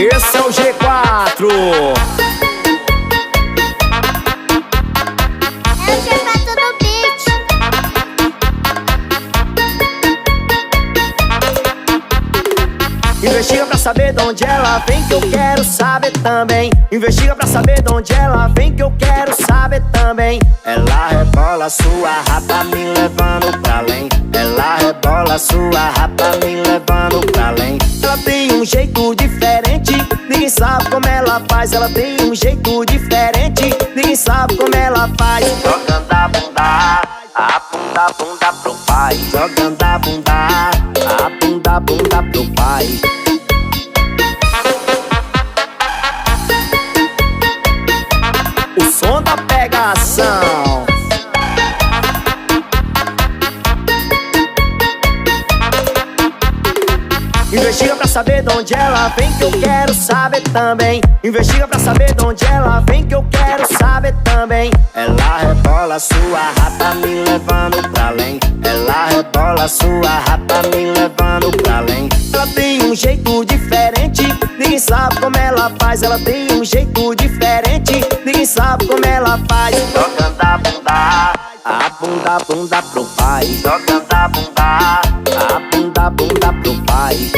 Esse é o G4. É o G4 no beat. Investiga pra saber de onde ela vem, que eu quero saber também. Investiga pra saber de onde ela vem, que eu quero saber também. Ela rebola sua rapa me levando pra além. Ela rebola sua rapa me levando pra além. Ela tem um jeito diferente, ninguém sabe como ela faz. Ela tem um jeito diferente, ninguém sabe como ela faz. Jogando a bunda pro pai. Jogando a bunda pro pai. O som da pegação. Investiga pra saber de onde ela vem, que eu quero saber também. Investiga pra saber de onde ela vem, que eu quero saber também. Ela rebola sua rapa me levando pra além. Ela rebola sua rapa me levando pra além. Ela tem um jeito diferente, ninguém sabe como ela faz. Ela tem um jeito diferente, ninguém sabe como ela faz. Jogando a bunda pro pai. Jogando a bunda pro pai.